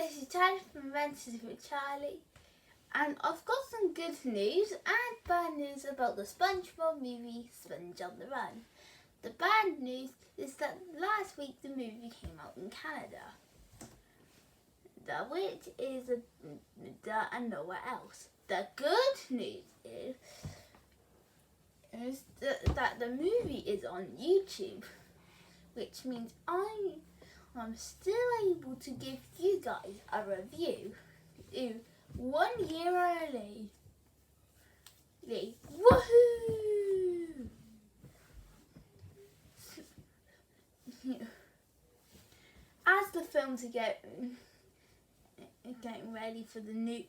this is Charlie from Adventures with Charlie, and I've got some good news and bad news about the SpongeBob movie Sponge on the Run. The bad news is that last week the movie came out in Canada, which is and nowhere else. The good news is that the movie is on YouTube, which means I'm still able to give you guys a review 1 year early. Woohoo! As the films are getting ready for the new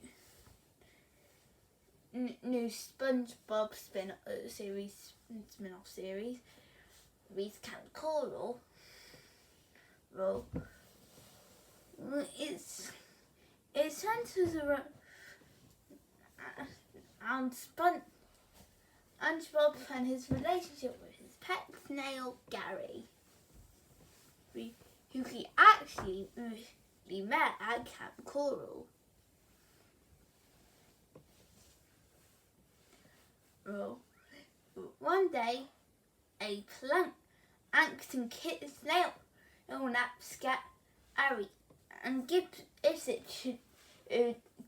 SpongeBob spin-off series, Reese Camp Coral. Well, it centers around SpongeBob and his relationship with his pet snail Gary, who he actually met at Camp Coral. Well, one day, a plankton kitten snail naps Gary and gives it to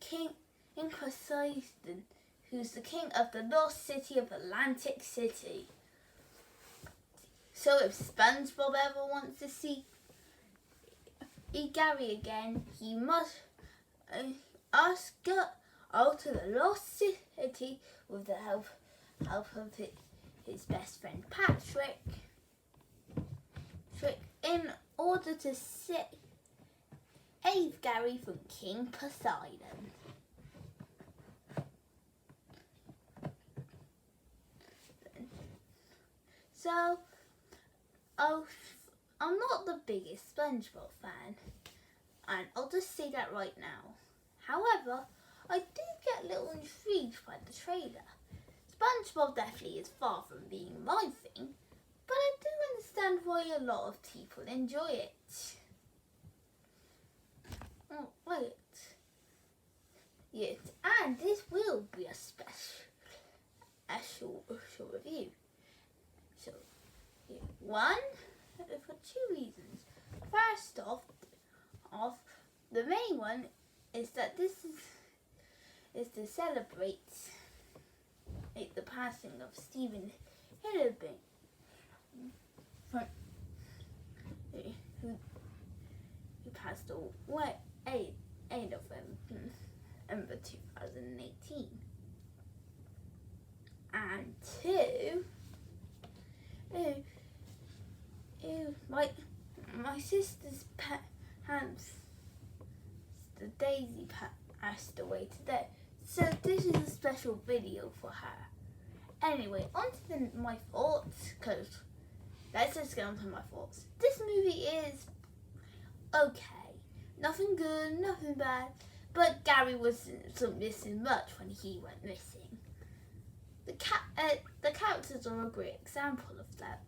King Poseidon, who's the king of the lost city of Atlantic City. So if SpongeBob ever wants to see Gary again, he must go out to the lost city with the help of his best friend Patrick, in order to save Gary from King Poseidon. So, I'm not the biggest SpongeBob fan, and I'll just say that right now. However, I did get a little intrigued by the trailer. SpongeBob definitely is far from being my thing, but I do understand why a lot of people enjoy it. Oh, wait. Yes, and this will be a special review. So, yeah, one, for two reasons. First off, the main one is that this is to celebrate the passing of Stephen Hillenburg, who passed away in November 2018. And two, my sister's the Daisy passed away today, so this is a special video for her. Anyway, on to my thoughts, because let's just get on to my thoughts. This movie is okay. Nothing good, nothing bad, but Gary wasn't missing much when he went missing. The characters are a great example of that.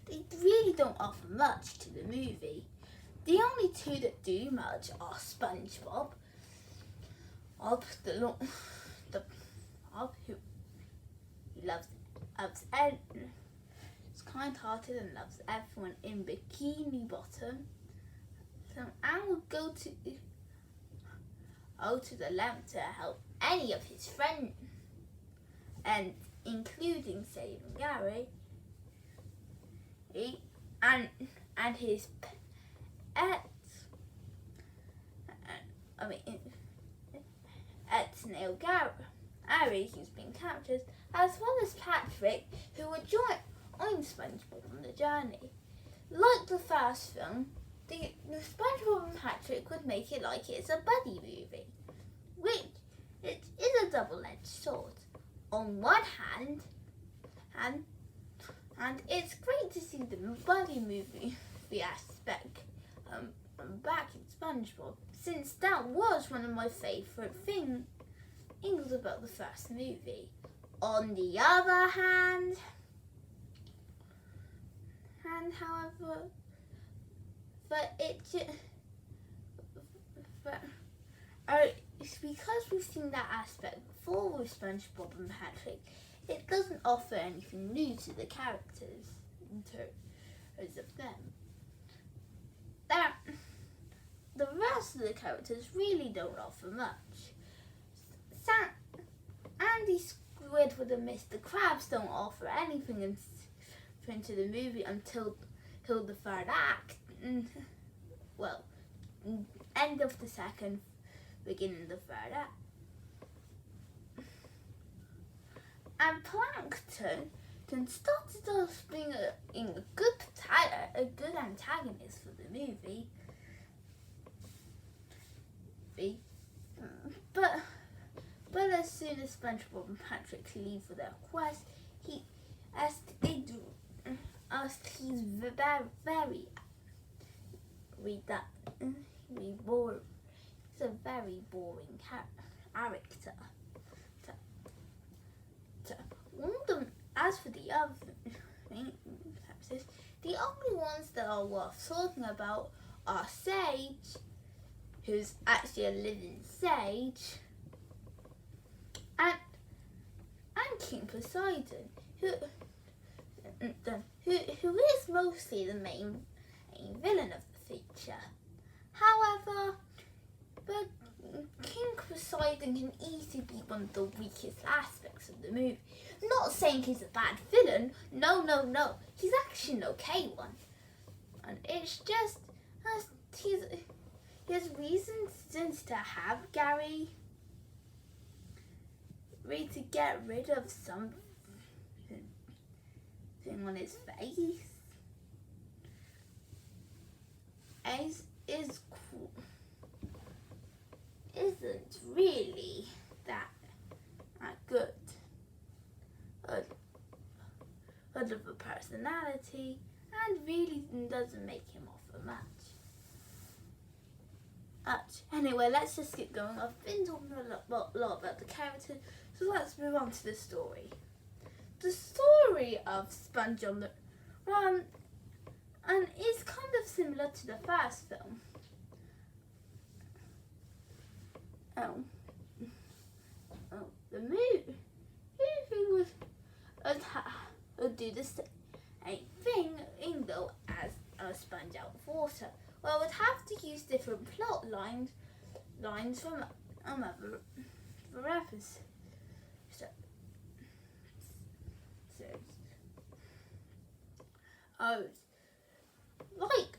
They really don't offer much to the movie. The only two that do much are SpongeBob, who loves Ed, is kind-hearted and loves everyone in Bikini Bottom. So Anne would go to the lamp to help any of his friends, and including saving Gary, and his pets. Snail Gary, who's been captured, as well as Patrick, who would join SpongeBob on the journey. Like the first film, the SpongeBob and Patrick would make it like it's a buddy movie, which it is a double-edged sword. On one hand, and it's great to see the buddy movie aspect back in SpongeBob, since that was one of my favourite things about the first movie. On the other hand, however, but it's because we've seen that aspect before with SpongeBob and Patrick. It doesn't offer anything new to the characters in terms of them. That the rest of the characters really don't offer much. Andy Squidward and Mr. Krabs don't offer anything into the movie until the third act. Well, end of the second, beginning the third act. And Plankton started off being a good antagonist for the movie. But as soon as SpongeBob and Patrick leave for their quest, he's very boring. He's a very boring character. As for the other characters, the only ones that are worth talking about are Sage, who's actually a living sage, and King Poseidon, who is mostly the main villain of the feature. However, but King Poseidon can easily be one of the weakest aspects of the movie. I'm not saying he's a bad villain. No. He's actually an okay one. And it's just he has reasons to have Gary ready to get rid of something on his face. Isn't really that good of a personality, and really doesn't make him offer much. Anyway, let's just get going. I've been talking a lot about the characters, so let's move on to the story. The story of Sponge on the Run and is kind of similar to the first film. The movie would do the same thing, even though as a sponge out of water. Well, it would have to use different plot lines from other episodes. Like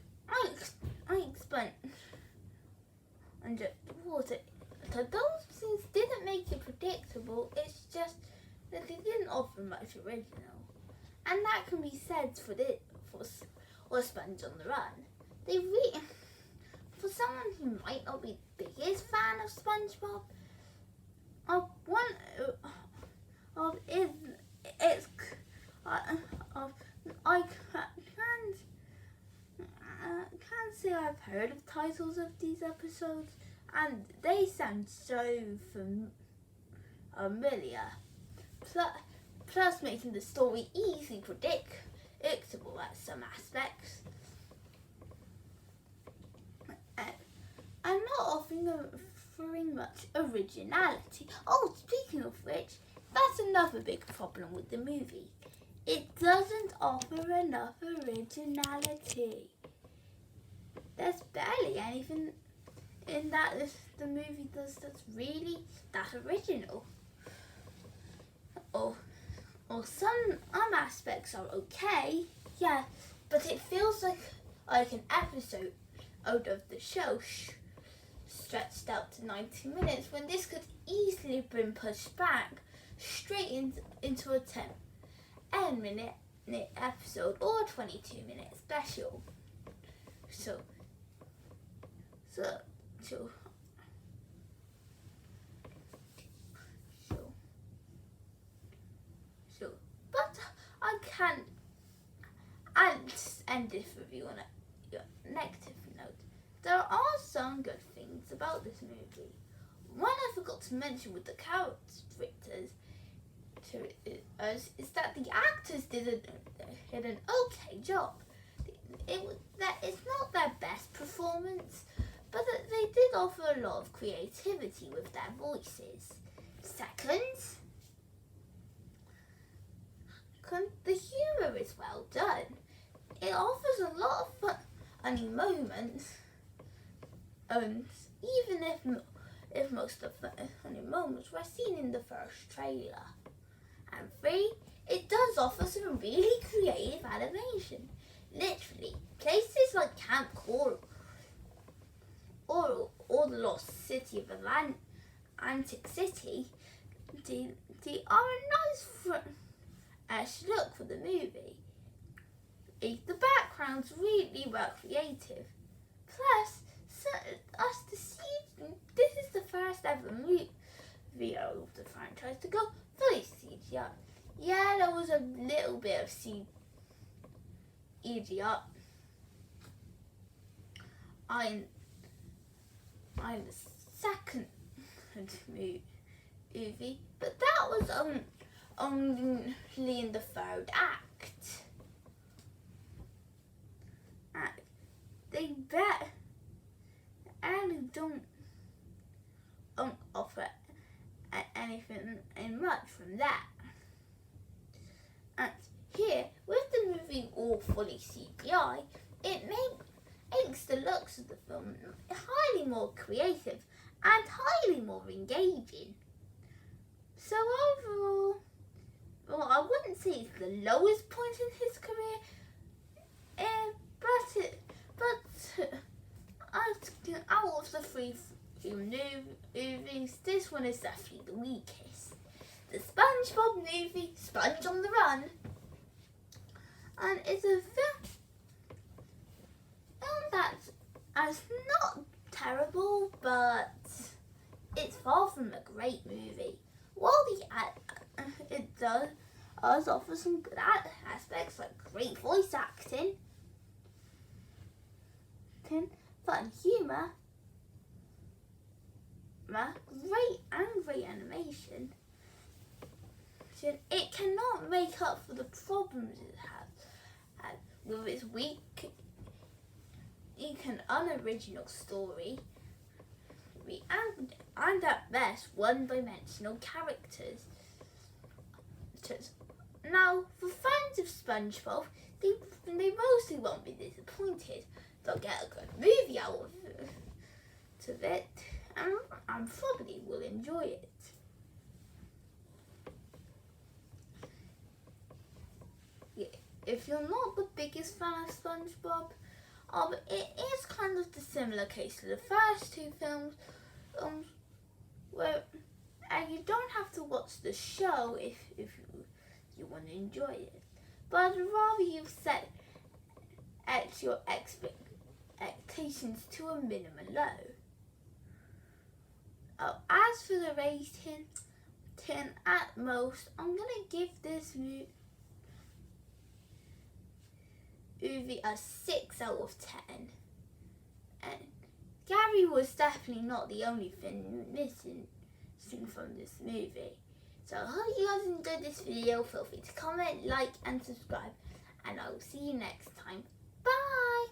I explained under water. So those things didn't make it predictable. It's just that they didn't offer much original, and that can be said for Sponge on the Run. For someone who might not be the biggest fan of SpongeBob, I can say I've heard of titles of these episodes, and they sound so familiar. Plus making the story easily predictable at some aspects. And not offering much originality. Oh, speaking of which, that's another big problem with the movie. It doesn't offer enough originality. There's barely anything in that the movie does that's really that original. Or some aspects are okay, yeah, but it feels like an episode out of the show stretched out to 90 minutes when this could easily have been pushed back straight into a 10-minute episode or a 22-minute special. So but I can't end this review on a negative note. There are some good things about this movie. One I forgot to mention with the characters is that the actors did an okay job. It's not their best performance, but they did offer a lot of creativity with their voices. Second, the humour is well done. It offers a lot of funny moments, and even if most of the funny moments were seen in the first trailer. And 3, it does offer some really creative animation. Literally, places like Camp Coral or the Lost City of Atlantic City, they are a nice fresh look for the movie. The backgrounds really were creative. Plus, this is the first ever movie of the franchise to go fully CGI. Yeah, there was a little bit of CGI in the second movie, but that was only in the third act. They don't offer anything much from that. And here, with the movie all fully CGI, it makes the looks of the film highly more creative and highly more engaging. So overall, well, I wouldn't say it's the lowest point in his career, but out of the 3 movies, this one is definitely the weakest. The SpongeBob movie, Sponge on the Run, and it's a film that's not terrible, but it's far from a great movie. While it does offer some good aspects like great voice acting, fun humour, great animation, it cannot make up for the problems it has with its weak and unoriginal story and at best one-dimensional characters. Now, for fans of SpongeBob, they mostly won't be disappointed. They'll get a good movie out of it and probably will enjoy it. If you're not the biggest fan of SpongeBob, it is kind of the similar case to the first 2 films, where you don't have to watch the show if you want to enjoy it, but rather you set your expectations to a minimum low. As for the rating, 10 at most, I'm gonna give this movie a 6 out of 10. And Gary was definitely not the only thing missing from this movie. So I hope you guys enjoyed this video. Feel free to comment, like and subscribe, and I will see you next time. Bye!